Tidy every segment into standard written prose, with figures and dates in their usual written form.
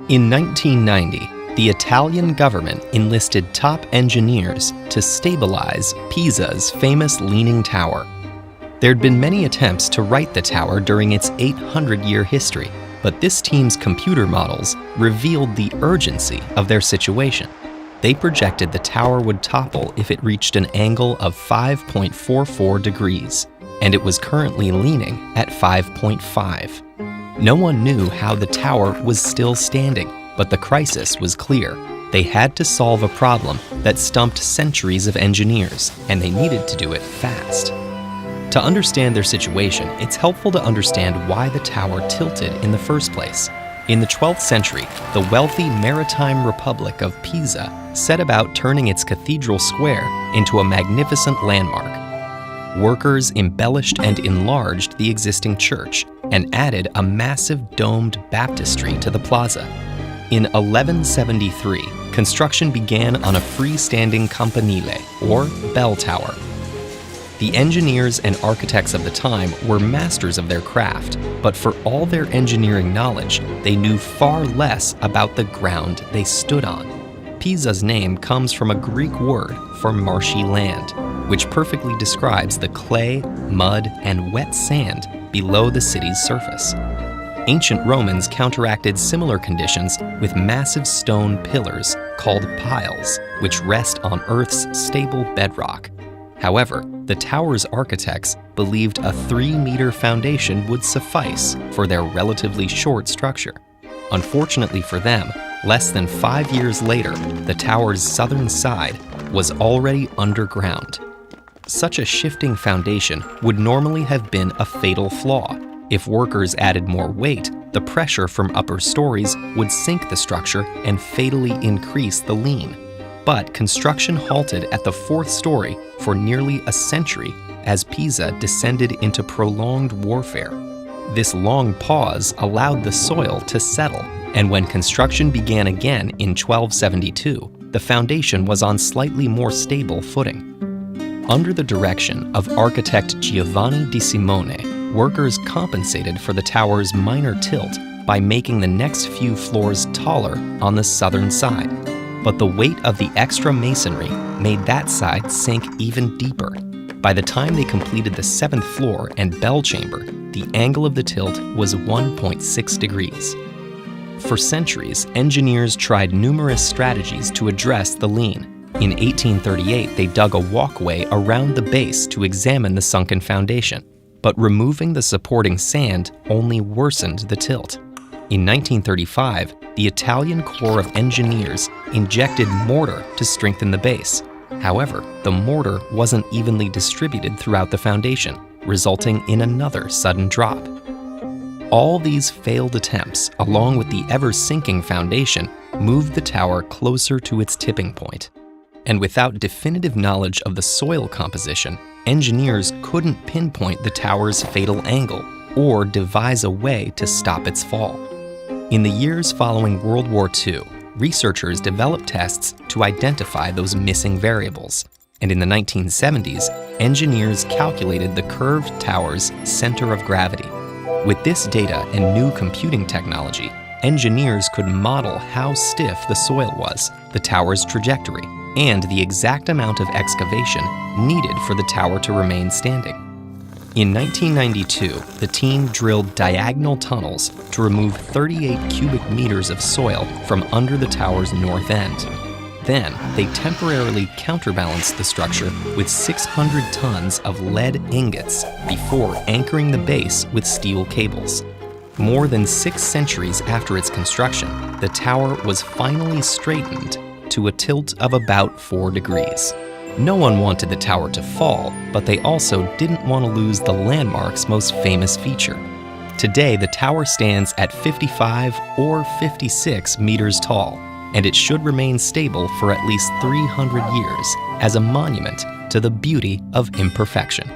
In 1990, the Italian government enlisted top engineers to stabilize Pisa's famous Leaning Tower. There'd been many attempts to right the tower during its 800-year history, but this team's computer models revealed the urgency of their situation. They projected the tower would topple if it reached an angle of 5.44 degrees, and it was currently leaning at 5.5. No one knew how the tower was still standing, but the crisis was clear. They had to solve a problem that stumped centuries of engineers, and they needed to do it fast. To understand their situation, it's helpful to understand why the tower tilted in the first place. In the 12th century, the wealthy maritime republic of Pisa set about turning its cathedral square into a magnificent landmark. Workers embellished and enlarged the existing church and added a massive domed baptistry to the plaza. In 1173, construction began on a freestanding campanile, or bell tower. The engineers and architects of the time were masters of their craft, but for all their engineering knowledge, they knew far less about the ground they stood on. Pisa's name comes from a Greek word for marshy land, which perfectly describes the clay, mud, and wet sand below the city's surface. Ancient Romans counteracted similar conditions with massive stone pillars called piles, which rest on Earth's stable bedrock. However, the tower's architects believed a 3-meter foundation would suffice for their relatively short structure. Unfortunately for them, less than 5 years later, the tower's southern side was already underground. Such a shifting foundation would normally have been a fatal flaw. If workers added more weight, the pressure from upper stories would sink the structure and fatally increase the lean. But construction halted at the 4th story for nearly a century as Pisa descended into prolonged warfare. This long pause allowed the soil to settle, and when construction began again in 1272, the foundation was on slightly more stable footing. Under the direction of architect Giovanni di Simone, workers compensated for the tower's minor tilt by making the next few floors taller on the southern side. But the weight of the extra masonry made that side sink even deeper. By the time they completed the 7th floor and bell chamber, the angle of the tilt was 1.6 degrees. For centuries, engineers tried numerous strategies to address the lean. In 1838, they dug a walkway around the base to examine the sunken foundation, but removing the supporting sand only worsened the tilt. In 1935, the Italian Corps of Engineers injected mortar to strengthen the base. However, the mortar wasn't evenly distributed throughout the foundation, resulting in another sudden drop. All these failed attempts, along with the ever-sinking foundation, moved the tower closer to its tipping point. And without definitive knowledge of the soil composition, engineers couldn't pinpoint the tower's fatal angle or devise a way to stop its fall. In the years following World War II, researchers developed tests to identify those missing variables, and in the 1970s, engineers calculated the curved tower's center of gravity. With this data and new computing technology, engineers could model how stiff the soil was, the tower's trajectory, and the exact amount of excavation needed for the tower to remain standing. In 1992, the team drilled diagonal tunnels to remove 38 cubic meters of soil from under the tower's north end. Then, they temporarily counterbalanced the structure with 600 tons of lead ingots before anchoring the base with steel cables. More than 6 centuries after its construction, the tower was finally straightened to a tilt of about 4 degrees. No one wanted the tower to fall, but they also didn't want to lose the landmark's most famous feature. Today, the tower stands at 55 or 56 meters tall, and it should remain stable for at least 300 years as a monument to the beauty of imperfection.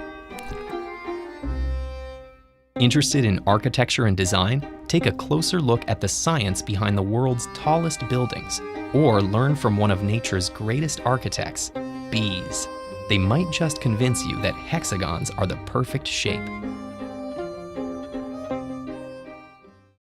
Interested in architecture and design? Take a closer look at the science behind the world's tallest buildings, or learn from one of nature's greatest architects, bees. They might just convince you that hexagons are the perfect shape.